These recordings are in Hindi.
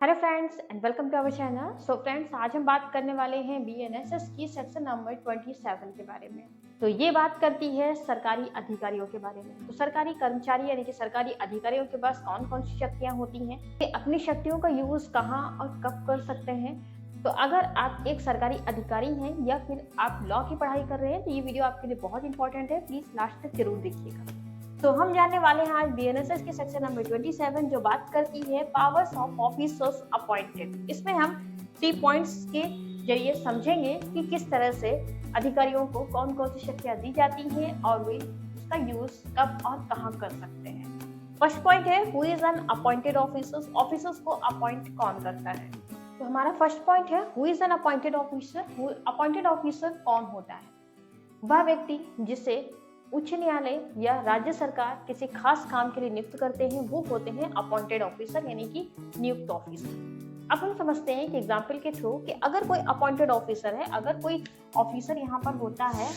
Hello friends and welcome to our channel. So friends, आज हम बात करने वाले हैं बीएनएसएस की सेक्शन नंबर 27 के बारे में। तो ये बात करती है सरकारी अधिकारियों के बारे में। तो सरकारी कर्मचारी यानी कि सरकारी अधिकारियों के पास कौन कौन सी शक्तियां होती हैं, ये अपनी शक्तियों का यूज कहाँ और कब कर सकते हैं। तो अगर आप एक सरकारी अधिकारी हैं या फिर आप लॉ की पढ़ाई कर रहे हैं तो ये वीडियो आपके लिए बहुत इंपॉर्टेंट है, प्लीज लास्ट तक जरूर देखिएगा। तो हम जानने वाले हैं आज बीएनएसएस के सेक्शन नंबर 27 जो बात करती है पावर्स ऑफ ऑफिसर्स अपॉइंटेड। इसमें हम 3 पॉइंट्स के जरिए समझेंगे कि किस तरह से अधिकारियों को कौन कौन सी शक्तियां दी जाती हैं और वे उसका यूज कब और कहां कर सकते हैं। फर्स्ट पॉइंट है who is an appointed officers. Officers को अपॉइंट कौन करता है। तो हमारा फर्स्ट पॉइंट है who is an appointed officer. Appointed officer कौन होता है? वह व्यक्ति जिसे उच्च न्यायालय या राज्य सरकार किसी खास काम के लिए नियुक्त करते हैं वो होते हैं अपॉइंटेड ऑफिसर यानी कि नियुक्त ऑफिसर। अब हम समझते हैं कि एग्जाम्पल के थ्रू कि अगर कोई अपॉइंटेड ऑफिसर है, अगर कोई ऑफिसर यहाँ पर होता है,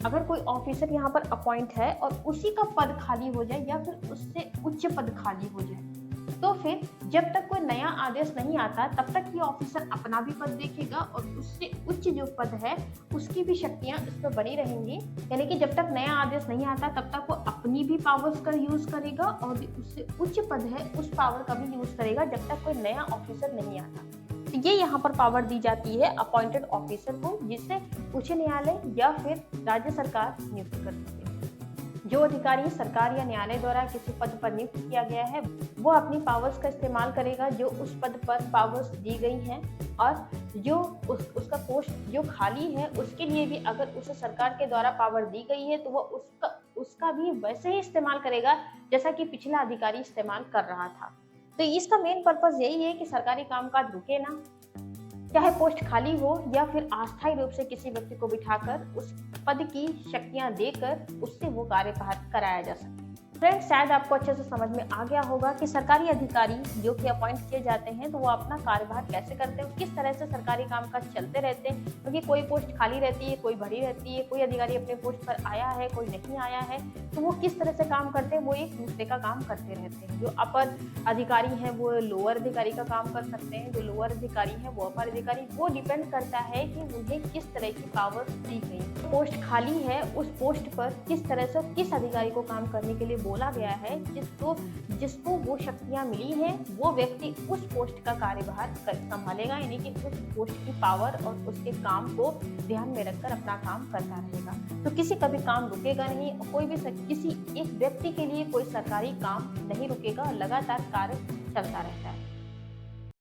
अगर कोई ऑफिसर यहाँ पर अपॉइंट है और उसी का पद खाली हो जाए या फिर उससे उच्च पद खाली हो जाए, तो फिर जब तक कोई नया आदेश नहीं आता तब तक ये ऑफिसर अपना भी पद देखेगा और उससे उच्च जो पद है उसकी भी शक्तियां इस पर बनी रहेंगी। यानी कि जब तक नया आदेश नहीं आता तब तक वो अपनी भी पावर्स का यूज करेगा और उससे उच्च पद है उस पावर का भी यूज करेगा जब तक कोई नया ऑफिसर नहीं आता। तो ये यहाँ पर पावर दी जाती है अपॉइंटेड ऑफिसर को, जिसे उच्च न्यायालय या फिर राज्य सरकार नियुक्त करती है। जो अधिकारी सरकार या न्यायालय द्वारा किसी पद पर नियुक्त किया गया है वो अपनी पावर्स का इस्तेमाल करेगा जो उस पद पर पावर्स दी गई हैं, और जो उसका पोस्ट जो खाली है उसके लिए भी अगर उसे सरकार के द्वारा पावर दी गई है तो वो उसका भी वैसे ही इस्तेमाल करेगा जैसा कि पिछला अधिकारी इस्तेमाल कर रहा था। तो इसका मेन पर्पज यही है कि सरकारी कामकाज रुके ना, चाहे पोस्ट खाली हो या फिर अस्थायी रूप से किसी व्यक्ति को बिठाकर उस पद की शक्तियां देकर उससे वो कार्यभार कराया जा सके। फ्रेंड्स, शायद आपको अच्छे से समझ में आ गया होगा कि सरकारी अधिकारी जो कि अपॉइंट किए जाते हैं तो वो अपना कार्यभार कैसे करते हैं, किस तरह से सरकारी कामकाज चलते रहते हैं। क्योंकि कोई पोस्ट खाली रहती है, कोई भरी रहती है, कोई अधिकारी अपने पोस्ट पर आया है, कोई नहीं आया है, तो वो किस तरह से काम करते हैं, वो एक दूसरे का काम करते रहते हैं। जो अपर अधिकारी हैं वो लोअर अधिकारी का काम कर सकते हैं, जो लोअर अधिकारी है वो अपर अधिकारी। वो डिपेंड करता है कि उन्हें किस तरह की पावर दी गई। पोस्ट खाली है उस पोस्ट पर किस तरह से किस अधिकारी को काम करने के लिए बोला गया है, जिसको वो शक्तियां मिली हैं वो व्यक्ति उस पोस्ट का कार्यभार संभालेगा, यानी कि उस पोस्ट की पावर और उसके काम को ध्यान में रखकर अपना काम करता रहेगा। तो किसी का भी काम रुकेगा नहीं, कोई भी किसी एक व्यक्ति के लिए कोई सरकारी काम नहीं रुकेगा, लगातार कार्य चलता रहता है।